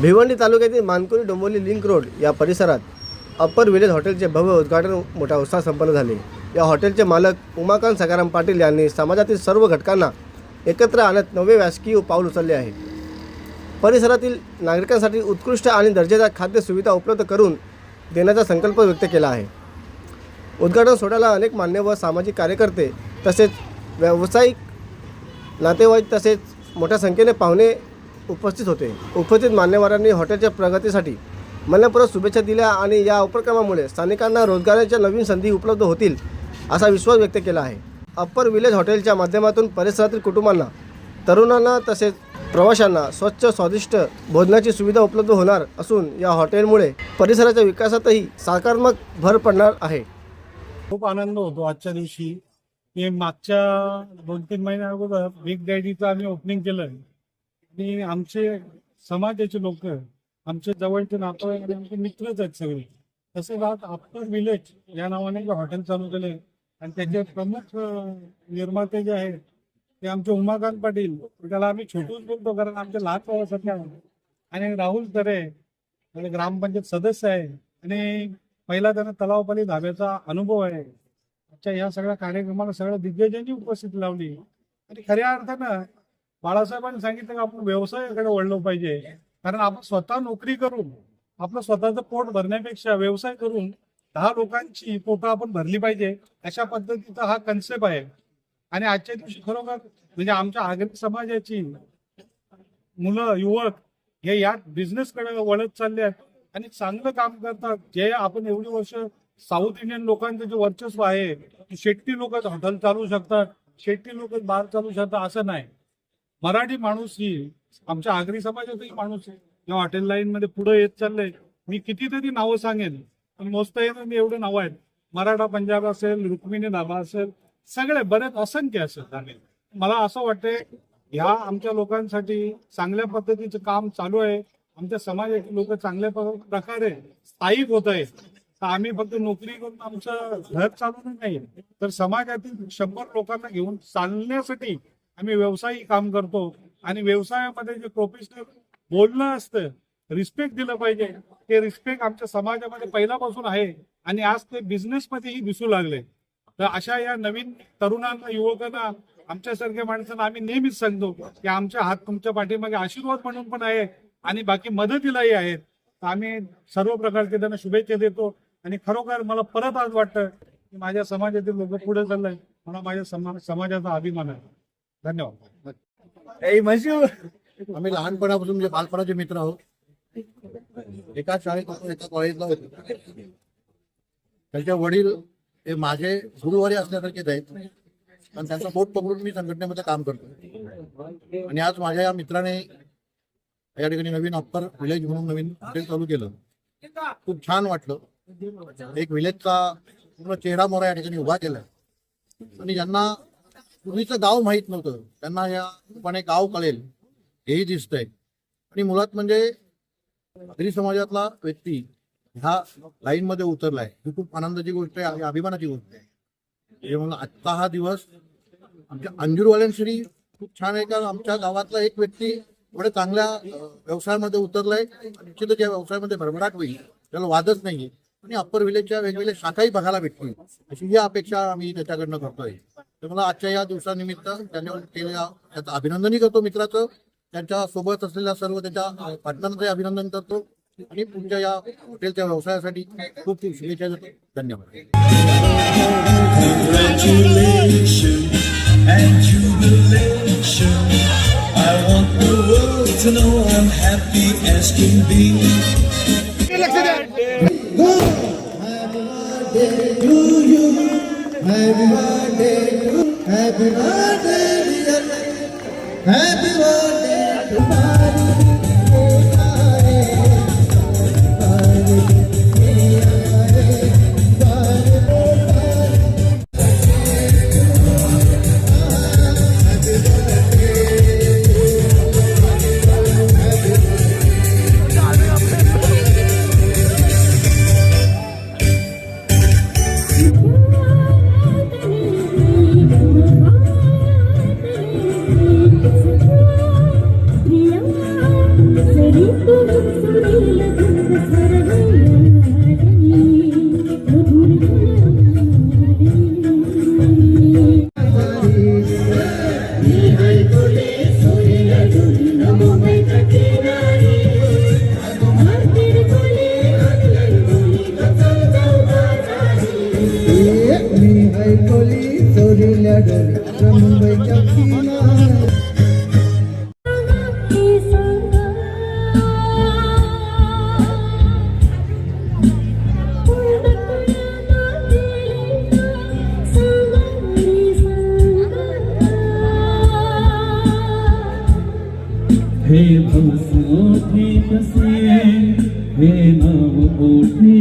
भिवंडी तालुक्यातील मानकुरी Dombivli link road या परिसरात अप्पर विलेज हॉटेलचे भव्य उद्घाटन मोठ्या उत्साहात संपन्न झाले। या हॉटेलचे मालक उमाकांत सखाराम पाटील यांनी समाजातील सर्व घटकांना एकत्र आणत नवे शासकीय पाऊल उचलले आहे। परिसरातील नागरिकांसाठी उत्कृष्ट आणि दर्जेदार खाद्य सुविधा उपलब्ध करून देण्याचा संकल्प व्यक्त केला आहे। उद्घाटन सोहळ्याला अनेक मान्यवर सामाजिक कार्यकर्ते तसेच व्यावसायिक नातेवाईक तसेच मोठ्या संख्येने पाहुणे उपस्थित होते। उपस्थित मान्यवरांनी हॉटेलच्या प्रगतीसाठी मनपूर्वक शुभेच्छा दिल्या आणि या उपक्रमामुळे स्थानिकांना रोजगाराच्या नवीन संधी उपलब्ध होतील असा विश्वास व्यक्त केला आहे। अप्पर विलेज हॉटेलच्या माध्यमातून परिसरातील कुटुंबांना, तरुणांना तसेच प्रवाशांना स्वच्छ स्वादिष्ट भोजनाची सुविधा उपलब्ध होणार असून या हॉटेलमुळे परिसराच्या विकासातही सकारात्मक भर पडणार आहे। खूप आनंद होतो आजच्या दिवशी। हे मागच्या 2-3 महिन्या अगोदर बिग डॅडीचं आम्ही ओपनिंग केलं आणि आमचे समाजाचे लोक, आमचे जवळचे नातेवाईक आणि आमचे मित्रच आहेत सगळे। तसे राहत अप्पर विलेज या नावाने जे हॉटेल चालू केले आणि त्याचे प्रमुख निर्माते जे आहेत ते आमचे उमाकांत पाटील, त्याला आम्ही छोटूच बोलतो कारण आमचे लहान भावासारखे आहेत, आणि राहुल तरे म्हणजे ग्रामपंचायत सदस्य आहे आणि पहिला त्यांना तलावपाली धाब्याचा अनुभव आहे। आजच्या या सगळ्या कार्यक्रमाला सगळ्या दिग्गजांनी उपस्थिती लावली आणि खऱ्या अर्थानं बाळासाहेबांनी सांगितलं की आपण व्यवसायाकडे वळलो पाहिजे, कारण आपण स्वतः नोकरी करून आपलं स्वतःचं पोट भरण्यापेक्षा व्यवसाय करून 10 लोकांची पोटं आपण भरली पाहिजे, अशा पद्धतीचा हा कन्सेप्ट आहे। आणि आजच्या दिवशी खरोखर म्हणजे आमच्या आगरी समाजाची मुलं, युवक हे या बिझनेसकडे वळत चालले आहेत आणि चांगलं काम करतात। जे आपण एवढी वर्ष साऊथ इंडियन लोकांचं जे वर्चस्व आहे, शेट्टी लोक हॉटेल चालू शकतात, शेट्टी लोक बार चालू शकतात असं नाही। मराठी माणूस ही आमच्या आगरी समाजाचाही माणूस या हॉटेल लाईन मध्ये पुढे येत चाललंय। मी कितीतरी नावं सांगेन पण मोजता येणार मी एवढे नावं आहेत। मराठा पंजाब असेल, रुक्मिणी धाबा असेल, सगळे बरेच असंख्य असेल। मला असं वाटतंय ह्या आमच्या लोकांसाठी चांगल्या पद्धतीचं काम चालू आहे। आमच्या समाजाचे लोक चांगल्या प्रकारे स्थायिक होत आहेत। तर आम्ही फक्त नोकरी करून आमचं घर चालवणं नाही, तर समाजातील 100 लोकांना घेऊन चालण्यासाठी आम्ही व्यवसायी काम करतो। आणि व्यवसायामध्ये जे प्रोफेशनल बोलणं असतं, रिस्पेक्ट दिलं पाहिजे, ते रिस्पेक्ट आमच्या समाजामध्ये पहिल्यापासून आहे आणि आज ते बिझनेसमध्येही दिसू लागले। तर अशा या नवीन तरुणांना, युवकांना, आमच्यासारख्या माणसांना आम्ही नेहमीच सांगतो की आमच्या हात तुमच्या पाठीमागे आशीर्वाद म्हणून पण आहे आणि बाकी मदतीलाही आहेत। आम्ही सर्व प्रकारचे त्यांना शुभेच्छा देतो आणि खरोखर मला परत आज वाटतं की माझ्या समाजातील लोक पुढे चाललंय, मला माझ्या समाजाचा अभिमान आहे। धन्यवाद। आम्ही लहानपणापासून म्हणजे बालपणाचे मित्र आहोत। एका शाळेत होतो, एका कॉलेजला होतो। त्यांचे वडील हे माझे गुरुवारी असण्यासारखेच आहेत आणि त्यांचा बोट पकडून मी संघटनेमध्ये काम करतो। आणि आज माझ्या या मित्राने या ठिकाणी नवीन अप्पर विलेज म्हणून नवीन हॉटेल चालू केलं, खूप छान वाटलं। एक विलेजचा पूर्ण चेहरा मोहरा या ठिकाणी उभा केला आणि ज्यांना पूर्वीचं गाव माहीत नव्हतं त्यांना या रूपाने गाव कळेल हेही दिसतंय। आणि मुळात म्हणजे आगरी समाजातला व्यक्ती ह्या लाईन मध्ये उतरलाय ही खूप आनंदाची गोष्ट आहे आणि अभिमानाची गोष्ट आहे। म्हणून आजचा हा दिवस आमच्या अंजूरवाल्यांसाठी खूप छान आहे, कारण आमच्या गावातला एक व्यक्ती एवढ्या चांगल्या व्यवसायामध्ये उतरलाय, निश्चितच या व्यवसायामध्ये भरभराट होईल, त्याला वादच नाही। आणि अप्पर विलेजच्या वेगवेगळ्या शाखाही बघायला भेटतील अशी ही अपेक्षा आम्ही त्याच्याकडनं करतोय। तर मला आजच्या या दिवसानिमित्त त्यांनी केलेल्या त्याचं अभिनंदनही करतो मित्राचं, त्यांच्या सोबत असलेल्या सर्व त्याच्या पार्टनरचं अभिनंदन करतो आणि पुढच्या या हॉटेलच्या व्यवसायासाठी खूप खूप शुभेच्छा देतो। धन्यवाद। Happy birthday, dear. Happy birthday to you. मी ऐकली चोरीला डोली रंबईच्या किनारी हे भवसोठी कसे हे नाव ओठी